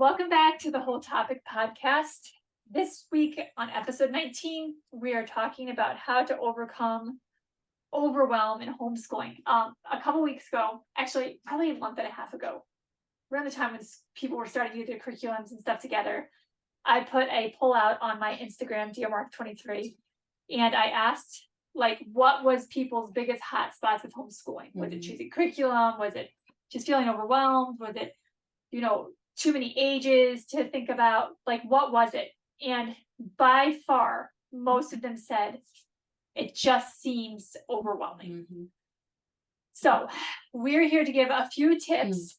Welcome back to the Whole Topic podcast. This week on episode 19, we are talking about how to overcome overwhelm in homeschooling. A couple weeks ago, actually probably a month and a half ago, around the time when people were starting to do their curriculums and stuff together, I put a poll out on my Instagram, DearMark23, and I asked what was people's biggest hot spots with homeschooling? Was it choosing curriculum? Was it just feeling overwhelmed? Was it, too many ages to think about? What was it? And by far, most of them said it just seems overwhelming. So we're here to give a few tips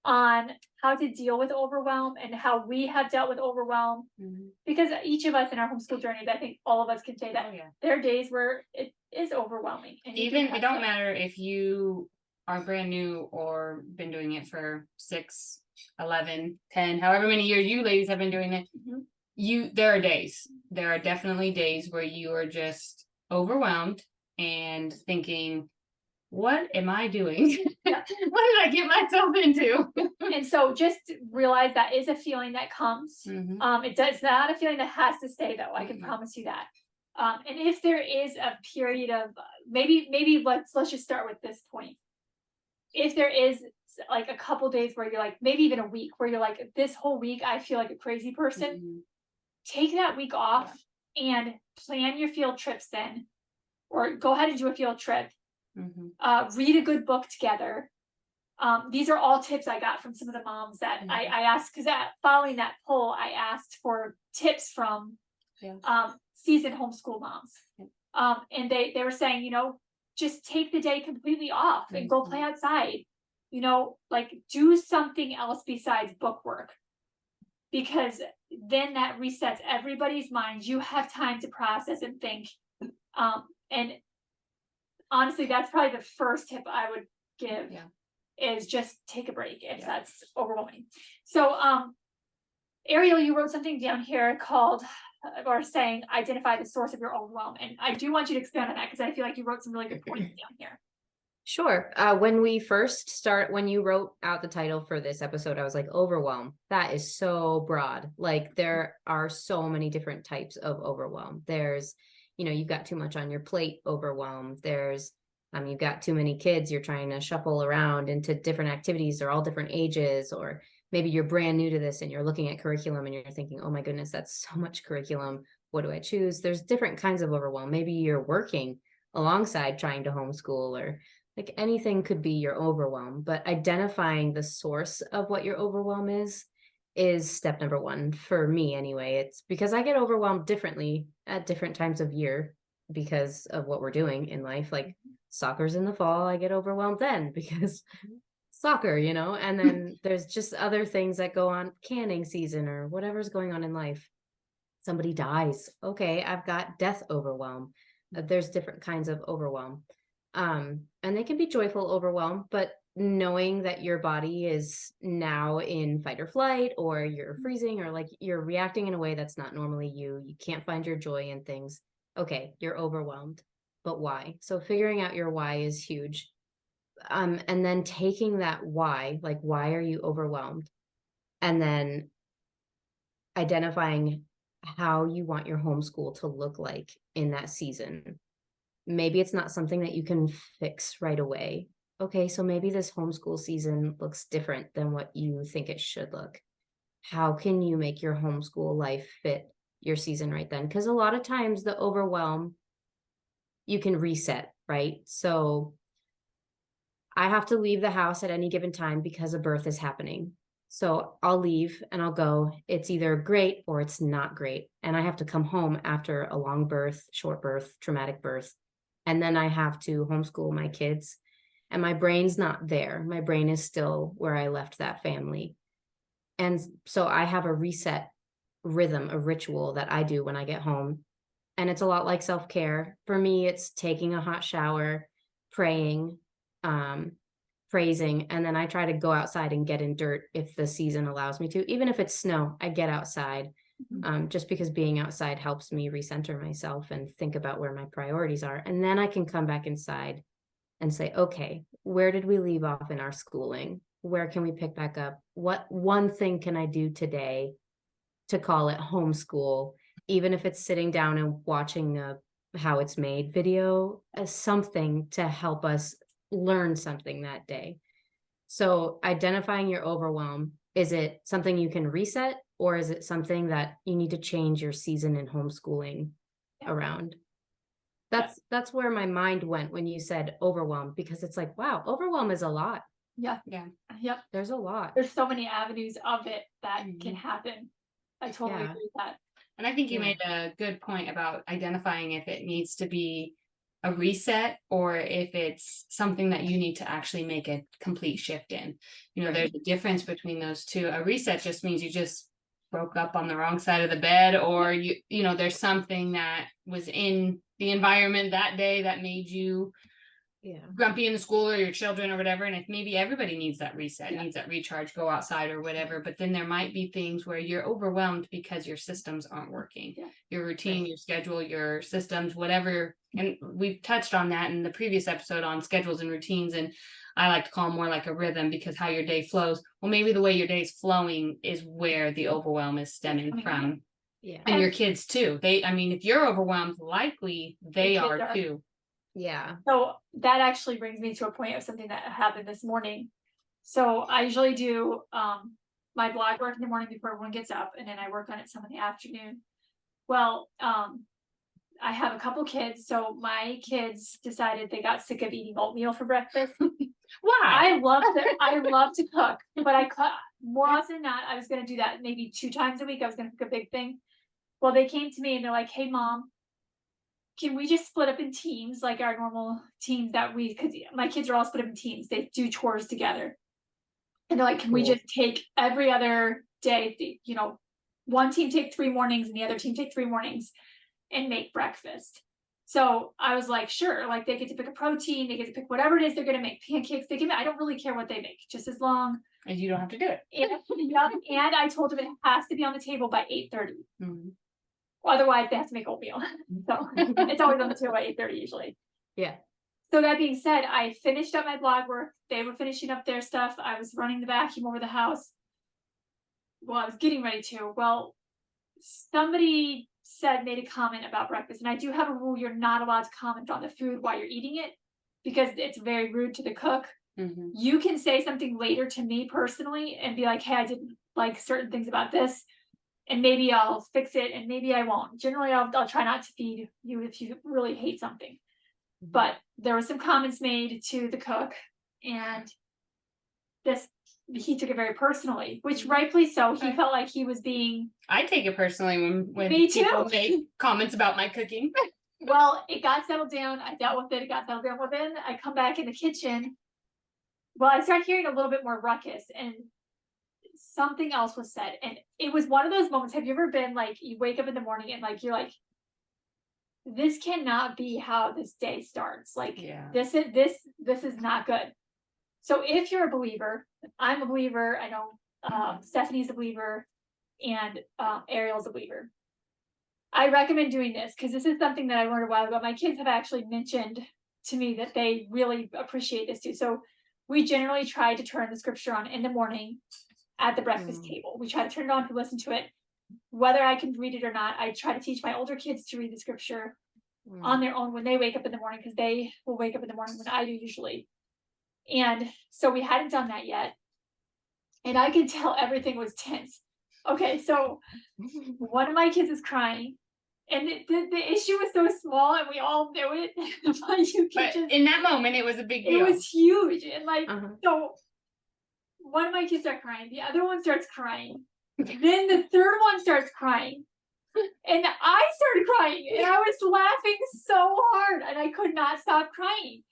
on how to deal with overwhelm and how we have dealt with overwhelm, because each of us in our homeschool journeys, I think all of us can say that there are days where it is overwhelming. And it don't matter if you are brand new or been doing it for 6, 11, 10, however many years you ladies have been doing it. There are definitely days where you are just overwhelmed and thinking, what am I doing? What did I get myself into? And so just realize that is a feeling that comes. It's not a feeling that has to stay, though. I can promise you that. And if there is a period of maybe let's just start with this point. If there is like a couple days where you're like, maybe even a week where you're like, this whole week I feel like a crazy person, take that week off and plan your field trips then, or go ahead and do a field trip. Read a good book together. These are all tips I got from some of the moms that I asked, because following that poll, I asked for tips from seasoned homeschool moms. And they were saying, just take the day completely off and go play outside. Do something else besides book work, because then that resets everybody's minds. You have time to process and think. And honestly, that's probably the first tip I would give, is just take a break if that's overwhelming. So, Ariel, you wrote something down here called, or saying, identify the source of your overwhelm. And I do want you to expand on that, because I feel like you wrote some really good points down here. Sure. When you wrote out the title for this episode, I was like, overwhelm. That is so broad. Like, there are so many different types of overwhelm. There's, you've got too much on your plate overwhelm. There's, you've got too many kids. You're trying to shuffle around into different activities. They're all different ages, or maybe you're brand new to this and you're looking at curriculum and you're thinking, oh my goodness, that's so much curriculum. What do I choose? There's different kinds of overwhelm. Maybe you're working alongside trying to homeschool, or like anything could be your overwhelm. But identifying the source of what your overwhelm is step number one for me anyway. It's because I get overwhelmed differently at different times of year because of what we're doing in life. Like soccer's in the fall, I get overwhelmed then because soccer, and then there's just other things that go on, canning season or whatever's going on in life. Somebody dies. Okay, I've got death overwhelm. There's different kinds of overwhelm. And they can be joyful overwhelm, but knowing that your body is now in fight or flight, or you're freezing, or like you're reacting in a way that's not normally you can't find your joy in things. Okay, you're overwhelmed, but why? So figuring out your why is huge. And then taking that why, like, why are you overwhelmed? And then identifying how you want your homeschool to look like in that season. Maybe it's not something that you can fix right away. Okay, so maybe this homeschool season looks different than what you think it should look. How can you make your homeschool life fit your season right then? Because a lot of times the overwhelm, you can reset, right? So I have to leave the house at any given time because a birth is happening. So I'll leave and I'll go. It's either great or it's not great. And I have to come home after a long birth, short birth, traumatic birth. And then I have to homeschool my kids. And my brain's not there. My brain is still where I left that family. And so I have a reset rhythm, a ritual that I do when I get home. And it's a lot like self-care. For me, it's taking a hot shower, praying, praising, and then I try to go outside and get in dirt if the season allows me to. Even if it's snow, I get outside, just because being outside helps me recenter myself and think about where my priorities are. And then I can come back inside and say, okay, where did we leave off in our schooling? where can we pick back up? What one thing can I do today to call it homeschool, even if it's sitting down and watching a how it's made video, as something to help us learn something that day. So identifying your overwhelm, is it something you can reset, or is it something that you need to change your season in homeschooling around? That's where my mind went when you said overwhelm, because it's like, wow, overwhelm is a lot. Yeah. Yep. There's a lot. There's so many avenues of it that can happen. I totally Yeah. agree with that. And I think you made a good point about identifying if it needs to be a reset or if it's something that you need to actually make a complete shift in. You know, Right. there's a difference between those two. A reset just means you just broke up on the wrong side of the bed, or you know, there's something that was in the environment that day that made you grumpy in the school or your children or whatever. And if maybe everybody needs that reset, needs that recharge, go outside or whatever, but then there might be things where you're overwhelmed because your systems aren't working, your routine, your schedule, your systems, whatever. And we've touched on that in the previous episode on schedules and routines, and I like to call them more like a rhythm, because how your day flows, well, maybe the way your day is flowing is where the overwhelm is stemming from. And your kids too. I mean, if you're overwhelmed, likely they are too. Yeah. So that actually brings me to a point of something that happened this morning. So I usually do my blog work in the morning before everyone gets up, and then I work on it some in the afternoon. Well, I have a couple kids, so my kids decided they got sick of eating oatmeal for breakfast. Why? I love to cook, but more often than not, I was going to do that maybe 2 times a week. I was going to cook a big thing. Well, they came to me and they're like, "Hey, Mom, can we just split up in teams, like our normal teams because my kids are all split up in teams. They do chores together." And they're like, "Can we just take every other day, you know, one team take 3 mornings and the other team take 3 mornings and make breakfast?" So I was like, sure, like they get to pick a protein, they get to pick whatever it is they're going to make, pancakes, I don't really care what they make, just as long as you don't have to do it. And I told them it has to be on the table by 8:30. Otherwise they have to make oatmeal. So it's always on the table by 8:30 usually. Yeah. So that being said, I finished up my blog work. They were finishing up their stuff. I was running the vacuum over the house. Well, I was getting ready to. Well, somebody made a comment about breakfast, and I do have a rule: you're not allowed to comment on the food while you're eating it, because it's very rude to the cook. You can say something later to me personally and be like, "Hey, I didn't like certain things about this, and maybe I'll fix it, and maybe I won't." Generally, I'll try not to feed you if you really hate something. But there were some comments made to the cook, and he took it very personally, which rightfully so. He felt like he was being. I take it personally when Me people too. make comments about my cooking. Well, it got settled down. I dealt with it. It got settled down. Well, then I come back in the kitchen. Well, I start hearing a little bit more ruckus, and something else was said. And it was one of those moments. Have you ever been like, you wake up in the morning and like, you're like, this cannot be how this day starts. Like, this is not good. So if you're a believer, I'm a believer. I know Stephanie's a believer, and Ariel's a believer. I recommend doing this because this is something that I learned a while ago. My kids have actually mentioned to me that they really appreciate this too. So we generally try to turn the scripture on in the morning at the breakfast table. We try to turn it on to listen to it. Whether I can read it or not, I try to teach my older kids to read the scripture on their own when they wake up in the morning, because they will wake up in the morning when I do usually. And so we hadn't done that yet. And I could tell everything was tense. Okay, so one of my kids is crying. And the issue was so small, and we all knew it. But in that moment, it was a big deal. It was huge. And like, so one of my kids starts crying. The other one starts crying. Then the third one starts crying. And I started crying. And I was laughing so hard. And I could not stop crying.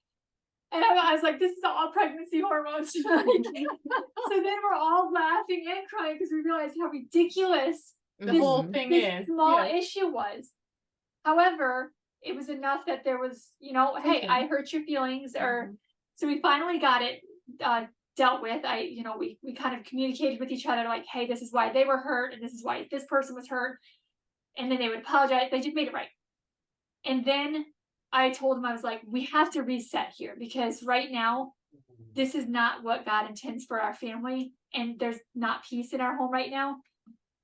And I was like, this is all pregnancy hormones. So then we're all laughing and crying because we realized how ridiculous the whole thing this small issue was. However, it was enough that there was, hey, I hurt your feelings, or so we finally got it dealt with. We kind of communicated with each other like, hey, this is why they were hurt, and this is why this person was hurt. And then they would apologize. They just made it right. And then I told him, I was like, we have to reset here, because right now this is not what God intends for our family, and there's not peace in our home right now.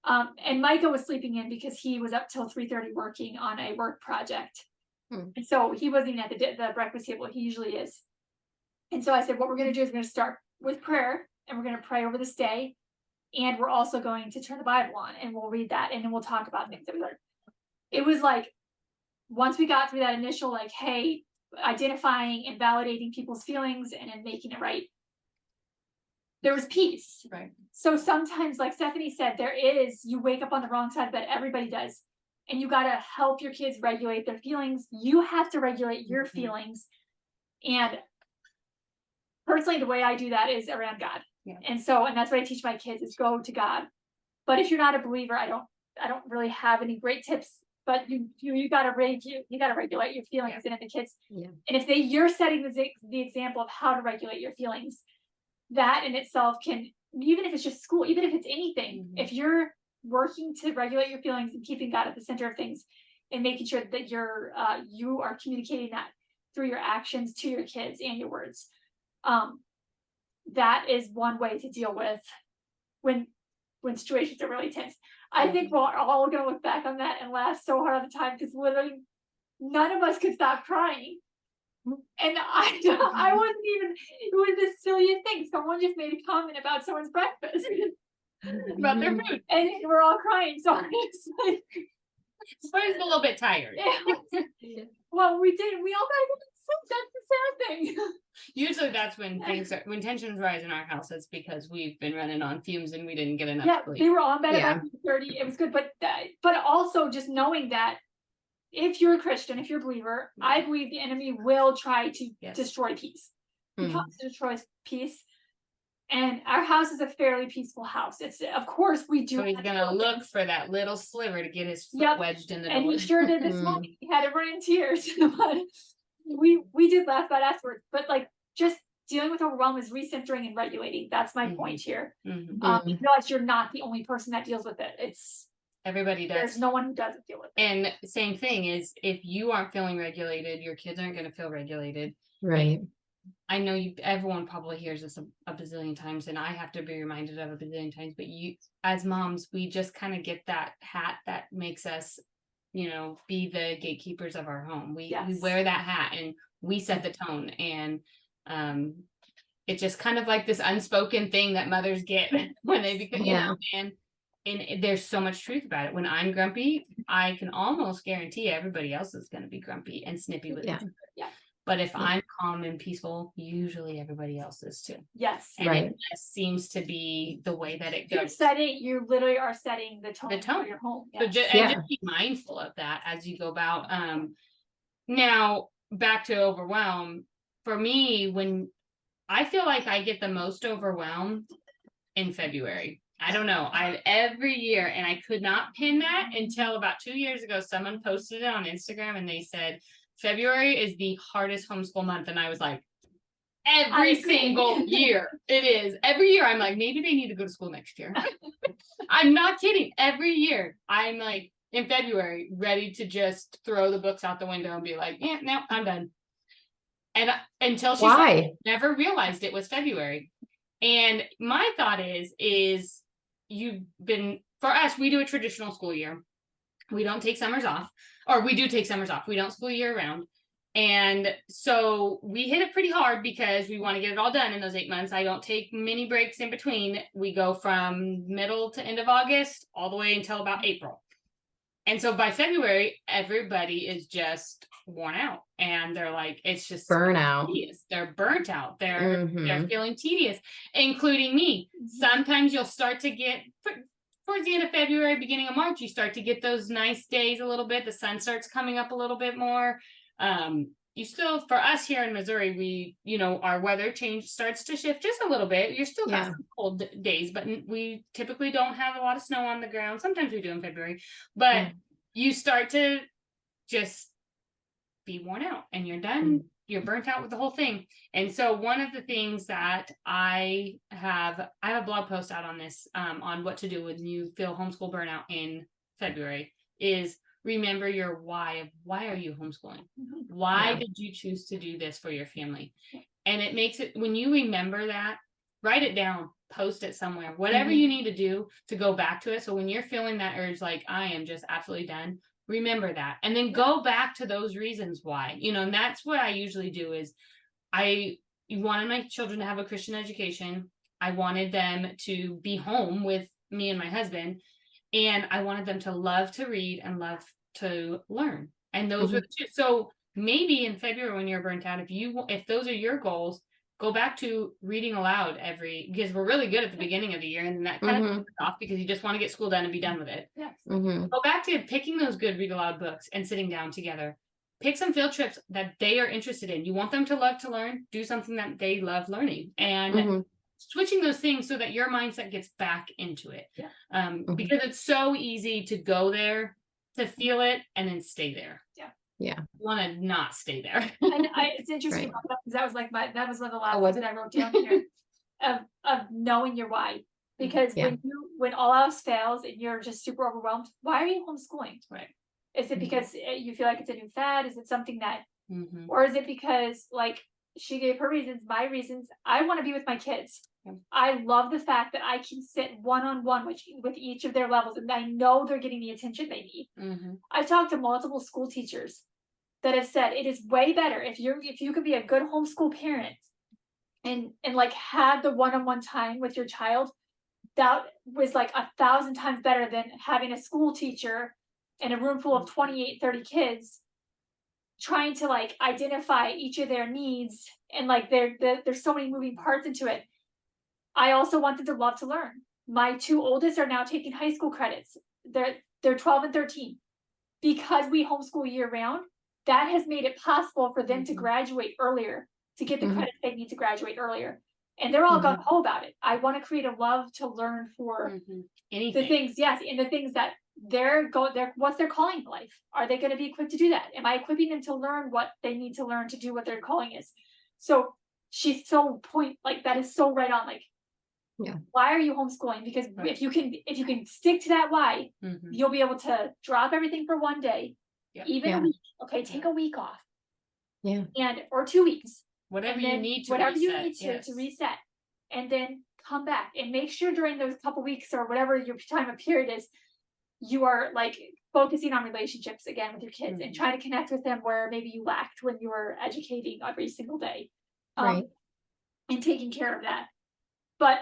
And Micah was sleeping in because he was up till 3:30 working on a work project. And so he wasn't even at the breakfast table. He usually is. And so I said, what we're going to do is we're going to start with prayer, and we're going to pray over this day. And we're also going to turn the Bible on, and we'll read that, and then we'll talk about things that we learned. It was like, once we got through that initial, like, hey, identifying and validating people's feelings and then making it right, there was peace. Right. So sometimes, like Stephanie said, you wake up on the wrong side of bed. Everybody does. And you got to help your kids regulate their feelings. You have to regulate your feelings. And personally, the way I do that is around God. Yeah. And that's what I teach my kids is go to God. But if you're not a believer, I don't really have any great tips. But you gotta regulate your feelings and the kids. Yeah. And if you're setting the example of how to regulate your feelings, that in itself can, even if it's just school, even if it's anything, if you're working to regulate your feelings and keeping God at the center of things and making sure that you are communicating that through your actions to your kids and your words, that is one way to deal with when situations are really tense. I think we're all gonna look back on that and laugh so hard all the time, because literally none of us could stop crying. And I wasn't even, it was the silliest thing. Someone just made a comment about someone's breakfast. About their food. And we're all crying. So I'm just like, So I was a little bit tired. Well, we all got to that's the sad thing. Usually that's when when tensions rise in our house, it's because we've been running on fumes and we didn't get enough sleep. They were on bed at 30. It was good, but also just knowing that if you're a Christian, if you're a believer, I believe the enemy will try to destroy peace. He comes to destroy peace. And our house is a fairly peaceful house. It's, of course, we do. So he's gonna look for that little sliver to get his foot wedged in the door. And he sure did this morning. He had to run in tears. But we did laugh about it afterwards. But like, just dealing with overwhelm is recentering and regulating. That's my point here. You realize you're not the only person that deals with it. It's everybody does. There's no one who doesn't deal with it. And same thing is, if you aren't feeling regulated, your kids aren't going to feel regulated. Right. I know everyone probably hears this a bazillion times, and I have to be reminded of a bazillion times, but as moms, we just kind of get that hat that makes us, be the gatekeepers of our home. We wear that hat and we set the tone, and it's just kind of like this unspoken thing that mothers get when they become, and there's so much truth about it. When I'm grumpy, I can almost guarantee everybody else is going to be grumpy and snippy with it. Yeah. But if I'm calm and peaceful, usually everybody else is too. Yes. And it just seems to be the way that it goes. You literally are setting the tone for your home. So just be mindful of that as you go about. Now back to overwhelm. For me, when I feel like I get the most overwhelmed in February. I don't know. Every year, and I could not pin that until about 2 years ago. Someone posted it on Instagram and they said, February is the hardest homeschool month. And I was like, every single year it is. Every year I'm like, maybe they need to go to school next year. I'm not kidding. Every year I'm like, in February, ready to just throw the books out the window and be like, yeah, no, I'm done. And until she said, never realized it was February. And my thought is for us, we do a traditional school year. We don't take summers off, or we do take summers off. We don't school year round. And so we hit it pretty hard because we want to get it all done in those 8 months. I don't take mini breaks in between. We go from middle to end of August all the way until about April. And so by February, everybody is just worn out, and they're like, it's just burnout. They're burnt out. They're feeling tedious, including me. Sometimes you'll start to get towards the end of February, beginning of March, you start to get those nice days a little bit. The sun starts coming up a little bit more. You still, for us here in Missouri, we, our weather starts to shift just a little bit. You're still got some cold days, but we typically don't have a lot of snow on the ground. Sometimes we do in February, but you start to just be worn out, and you're done. You're burnt out with the whole thing. And so one of the things that I have a blog post out on this, on what to do when you feel homeschool burnout in February, is remember your why are you homeschooling? Why Yeah. did you choose to do this for your family? And it makes it, when you remember that, write it down, post it somewhere, whatever you need to do to go back to it. So when you're feeling that urge, like I am just absolutely done, remember that. And then go back to those reasons why, and that's what I usually do is I wanted my children to have a Christian education. I wanted them to be home with me and my husband. And I wanted them to love to read and love to learn. And those were the two. So maybe in February when you're burnt out, if those are your goals, go back to reading aloud because we're really good at the beginning of the year, and that kind of off because you just want to get school done and be done with it. Yes. Go back to picking those good read aloud books and sitting down together. Pick some field trips that they are interested in. You want them to love to learn, do something that they love learning, and switching those things so that your mindset gets back into it. Yeah. Because it's so easy to go there, to feel it, and then stay there. Yeah. You want to not stay there. And it's interesting because that was one of the last was things that I wrote down here of knowing your why. Because when all else fails and you're just super overwhelmed, why are you homeschooling? Right. Is it because you feel like it's a new fad? Is it something that, or is it because like she gave her reasons, my reasons? I want to be with my kids. I love the fact that I can sit one-on-one with each of their levels, and I know they're getting the attention they need. I've talked to multiple school teachers that have said it is way better if you could be a good homeschool parent and like have the one-on-one time with your child. That was like 1,000 times better than having a school teacher in a room full of 28, 30 kids trying to like identify each of their needs, and like there's so many moving parts into it. I also want them to love to learn. My two oldest are now taking high school credits. They're 12 and 13. Because we homeschool year round, that has made it possible for them to graduate earlier, to get the credits they need to graduate earlier. And they're all gung ho about it. I want to create a love to learn for the things, and the things that what's their calling in life. Are they going to be equipped to do that? Am I equipping them to learn what they need to learn to do what their calling is? So she's so that is so right on. Like, why are you homeschooling? Because if you can stick to that why, you'll be able to drop everything for one day, even a week. Okay, take a week off. Or 2 weeks. Whatever you need to reset, and then come back and make sure during those couple weeks or whatever your time of period is, you are like focusing on relationships again with your kids and trying to connect with them where maybe you lacked when you were educating every single day, and taking care of that. But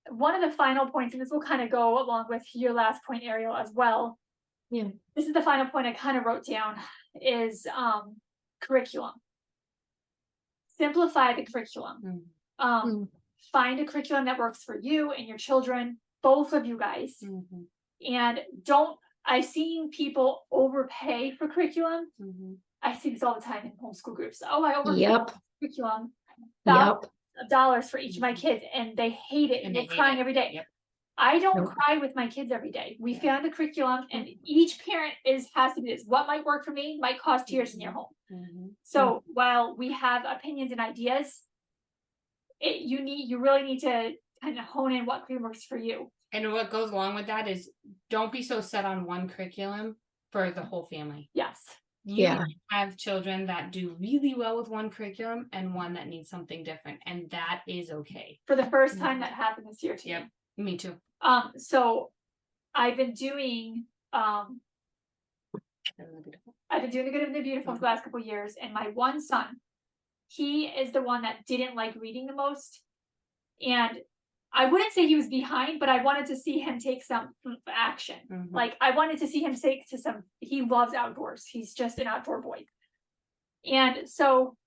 one of the final points, and this will kind of go along with your last point, Ariel, as well. This is the final point I kind of wrote down is curriculum. Simplify the curriculum. Find a curriculum that works for you and your children, both of you guys. And I've seen people overpay for curriculum. I see this all the time in homeschool groups. Oh, I overpaid for curriculum. Thousands of dollars for each of my kids, and they hate it, and they're crying every day. I don't cry with my kids every day. We found a curriculum, and each parent has to do this. What might work for me might cause tears in your home. So while we have opinions and ideas, you really need to kind of hone in what curriculum works for you. And what goes along with that is don't be so set on one curriculum for the whole family. Yes. You might have children that do really well with one curriculum and one that needs something different, and that is okay. For the first time that happened this year too. Me too. So I've been doing the Good and the Beautiful for the last couple of years, and my one son, he is the one that didn't like reading the most, and I wouldn't say he was behind, but I wanted to see him take some action. Like I wanted to see him take to some. He loves outdoors. He's just an outdoor boy, and so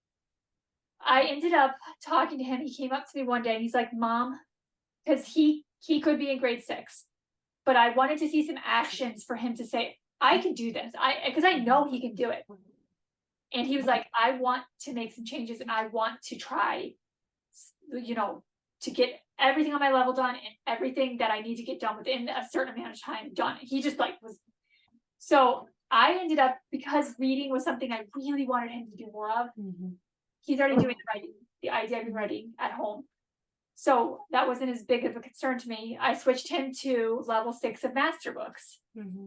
I ended up talking to him. He came up to me one day and he's like, "Mom," because he could be in grade 6, but I wanted to see some actions for him to say, I can do this. Because I know he can do it. And he was like, I want to make some changes, and I want to try, to get everything on my level done and everything that I need to get done within a certain amount of time done. He just was. So I ended up, because reading was something I really wanted him to do more of. He's already doing the writing, the IDIB writing at home. So that wasn't as big of a concern to me. I switched him to level 6 of master books,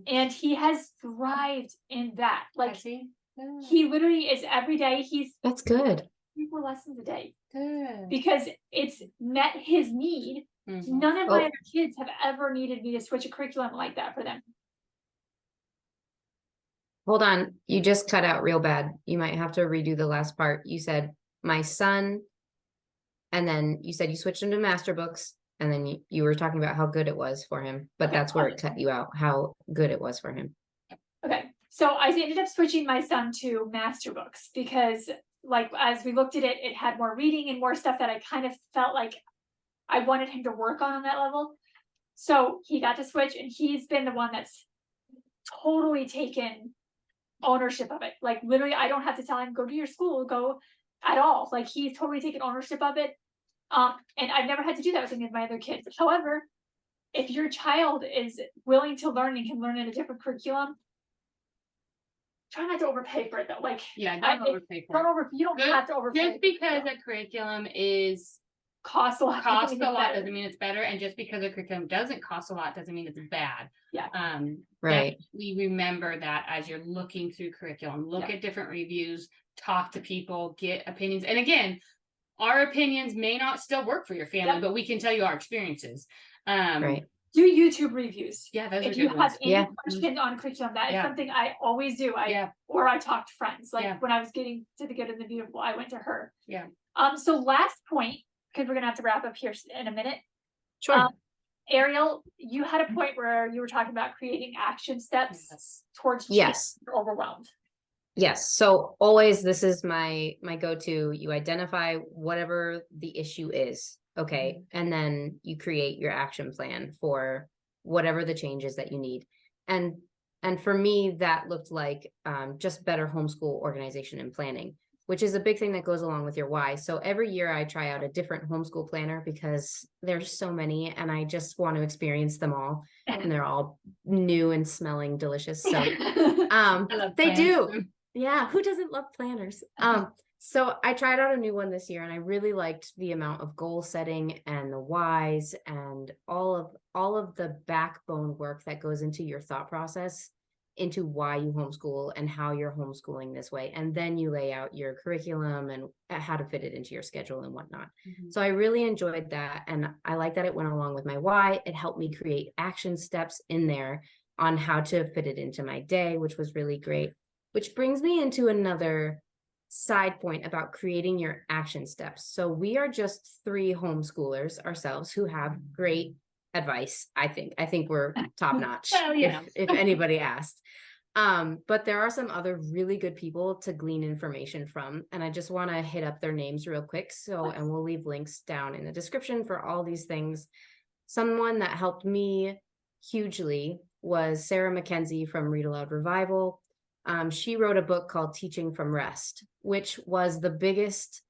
and he has thrived in that. I Like, see. he literally is every day, he's That's good. 3-4 lessons a day Good. because it's met his need. None of my other kids have ever needed me to switch a curriculum like that for them. Hold on, you just cut out real bad. You might have to redo the last part. You said my son, and then you said you switched him to master books, and then you were talking about how good it was for him, but Okay. that's where it cut you out, how good it was for him. Okay, so I ended up switching my son to master books because, like, as we looked at it, it had more reading and more stuff that I kind of felt like I wanted him to work on that level. So he got to switch, and he's been the one that's totally taken ownership of it. Like, literally, I don't have to tell him, go to your school, go at all. Like, he's totally taken ownership of it. And I've never had to do that with any of my other kids. However, if your child is willing to learn and can learn in a different curriculum, try not to overpay for it though. Like, Yeah, don't overpay for it. You don't have to overpay. Just because a curriculum costs a lot doesn't mean it's better, and just because a curriculum doesn't cost a lot doesn't mean it's bad. Yeah. Right. We remember that as you're looking through curriculum, look at different reviews, talk to people, get opinions. And again, our opinions may not still work for your family, but we can tell you our experiences. Right. Do YouTube reviews. Yeah, those if are you good have ones. any questions on curriculum, that is something I always do. Or I talk to friends. Like when I was getting to the good and the beautiful, I went to her. Yeah. So last point, because we're gonna have to wrap up here in a minute. Sure. Ariel, you had a point where you were talking about creating action steps towards change. Yes. You're overwhelmed. Yes. So always, this is my go-to. You identify whatever the issue is. Okay. And then you create your action plan for whatever the changes that you need. And for me, that looked like just better homeschool organization and planning, which is a big thing that goes along with your why. So every year I try out a different homeschool planner because there's so many and I just want to experience them all. And they're all new and smelling delicious. So they do. Yeah, who doesn't love planners? So I tried out a new one this year and I really liked the amount of goal setting and the whys and all of the backbone work that goes into your thought process into why you homeschool and how you're homeschooling this way. And then you lay out your curriculum and how to fit it into your schedule and whatnot. So I really enjoyed that. And I like that it went along with my why. It helped me create action steps in there on how to fit it into my day, which was really great. Which brings me into another side point about creating your action steps. So we are just 3 homeschoolers ourselves who have great advice. I think we're top notch. if anybody asked. But there are some other really good people to glean information from. And I just want to hit up their names real quick. And we'll leave links down in the description for all these things. Someone that helped me hugely was Sarah McKenzie from Read Aloud Revival. She wrote a book called Teaching from Rest, which was the biggest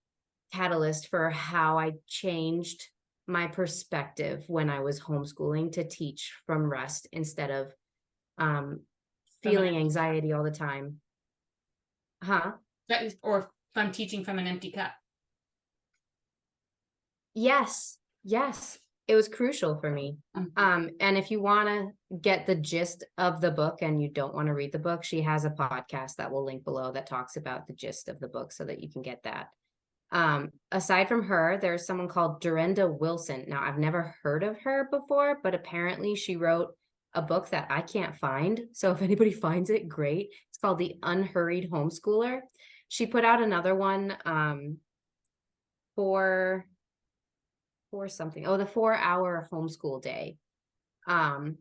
catalyst for how I changed my perspective when I was homeschooling to teach from rest instead of feeling anxiety all the time. That is, or from teaching from an empty cup. Yes. It was crucial for me. And if you want to get the gist of the book and you don't want to read the book, she has a podcast that we'll link below that talks about the gist of the book so that you can get that. Aside from her, there's someone called Durenda Wilson. Now, I've never heard of her before, but apparently she wrote a book that I can't find. So if anybody finds it, great. It's called The Unhurried Homeschooler. She put out another one for something. The 4-hour homeschool day. And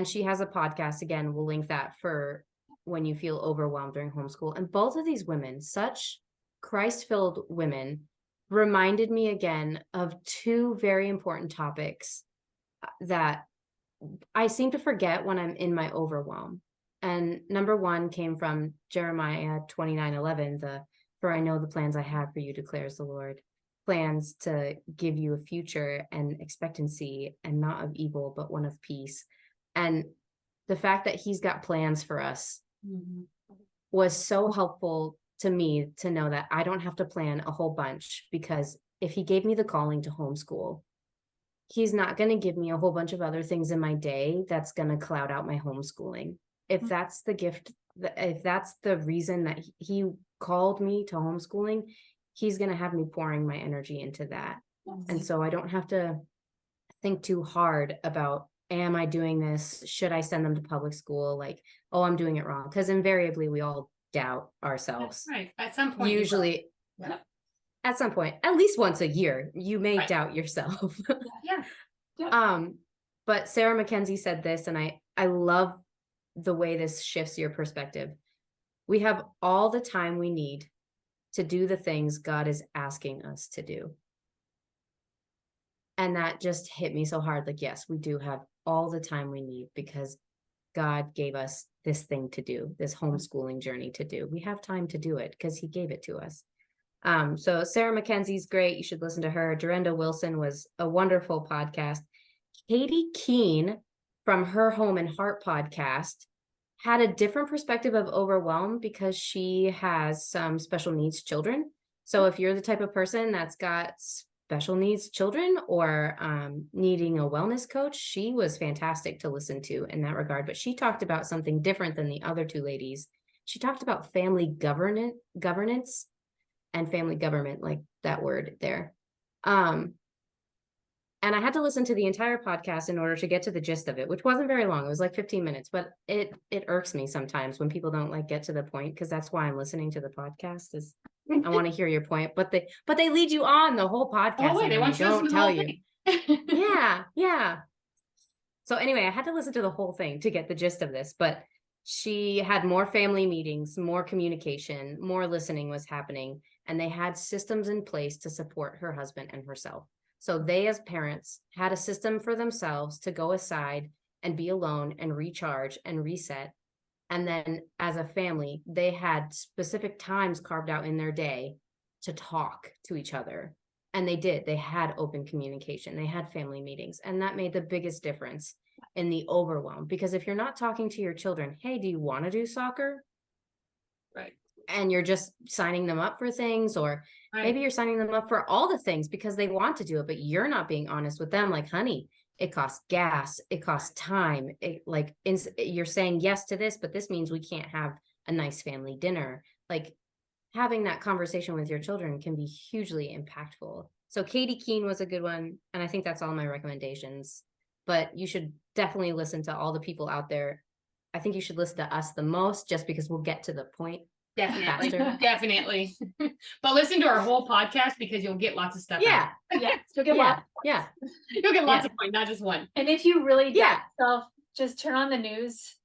she has a podcast. Again, we'll link that for when you feel overwhelmed during homeschool. And both of these women, such Christ-filled women, reminded me again of 2 very important topics that I seem to forget when I'm in my overwhelm. And number 1 came from Jeremiah 29:11, for I know the plans I have for you, declares the Lord. Plans to give you a future and expectancy and not of evil, but one of peace. And the fact that he's got plans for us was so helpful to me to know that I don't have to plan a whole bunch because if he gave me the calling to homeschool, he's not going to give me a whole bunch of other things in my day that's going to cloud out my homeschooling. If that's the gift, if that's the reason that he called me to homeschooling, he's going to have me pouring my energy into that. And so I don't have to think too hard about, am I doing this? Should I send them to public school? Like, oh, I'm doing it wrong. Because invariably we all doubt ourselves. Right. At some point. Usually, at some point, at least once a year, you may doubt yourself. But Sarah Mackenzie said this, and I love the way this shifts your perspective. We have all the time we need to do the things God is asking us to do. And that just hit me so hard. Like, yes, we do have all the time we need because God gave us this thing to do, this homeschooling journey to do. We have time to do it because he gave it to us. So Sarah Mackenzie's great. You should listen to her. Durenda Wilson was a wonderful podcast. Katie Keene from her Home and Heart podcast had a different perspective of overwhelm because she has some special needs children. So if you're the type of person that's got special needs children or needing a wellness coach, she was fantastic to listen to in that regard. But she talked about something different than the other two ladies. She talked about family governance and family government, like that word there. And I had to listen to the entire podcast in order to get to the gist of it, which wasn't very long. It was like 15 minutes, but it irks me sometimes when people don't like get to the point, because that's why I'm listening to the podcast is I want to hear your point, but they lead you on the whole podcast. Oh, wait, they want you to listen to the whole thing. Yeah. So anyway, I had to listen to the whole thing to get the gist of this, but she had more family meetings, more communication, more listening was happening, and they had systems in place to support her husband and herself. So they, as parents, had a system for themselves to go aside and be alone and recharge and reset. And then as a family, they had specific times carved out in their day to talk to each other. And they did. They had open communication. They had family meetings. And that made the biggest difference in the overwhelm. Because if you're not talking to your children, hey, do you want to do soccer? Right. And you're just signing them up for things, or maybe you're signing them up for all the things because they want to do it, but you're not being honest with them. Like, honey, it costs gas, it costs time. You're saying yes to this, but this means we can't have a nice family dinner. Like, having that conversation with your children can be hugely impactful. So Katie Keene was a good one. And I think that's all my recommendations, but you should definitely listen to all the people out there. I think you should listen to us the most, just because we'll get to the point. Definitely. But listen to our whole podcast because you'll get lots of stuff. Yes, you'll get lots. You'll get lots of points, not just one. And if you really doubt yourself, just turn on the news.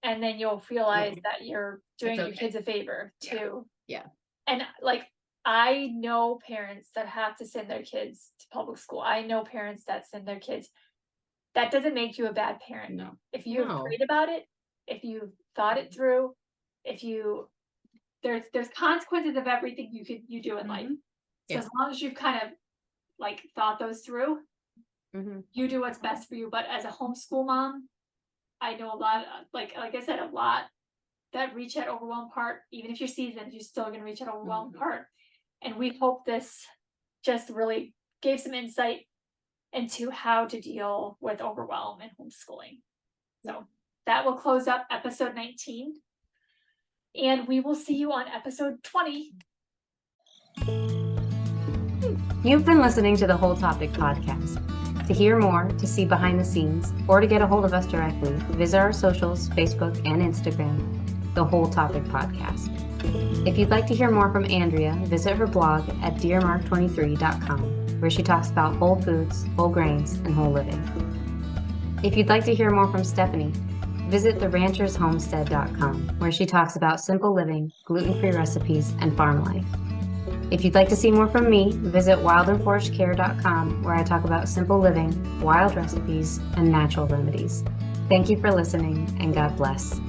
And then you'll realize that you're doing your kids a favor too. And like, I know parents that have to send their kids to public school. I know parents that send their kids. That doesn't make you a bad parent. No. If you've prayed about it, if you've thought it through, there's consequences of everything you do in life. So as long as you've kind of like thought those through, you do what's best for you. But as a homeschool mom, I know a lot, like I said, a lot that reach that overwhelm part. Even if you're seasoned, you're still going to reach that overwhelm part. And we hope this just really gave some insight into how to deal with overwhelm and homeschooling. So that will close up episode 19. And we will see you on episode 20. You've been listening to the Whole Topic podcast. To hear more, to see behind the scenes, or to get a hold of us directly, visit our socials, Facebook and Instagram, The Whole Topic Podcast. If you'd like to hear more from Andrea, visit her blog at dearmark23.com, where she talks about whole foods, whole grains, and whole living. If you'd like to hear more from Stephanie, visit theranchershomestead.com, where she talks about simple living, gluten-free recipes, and farm life. If you'd like to see more from me, visit wildandforagedcare.com, where I talk about simple living, wild recipes, and natural remedies. Thank you for listening, and God bless.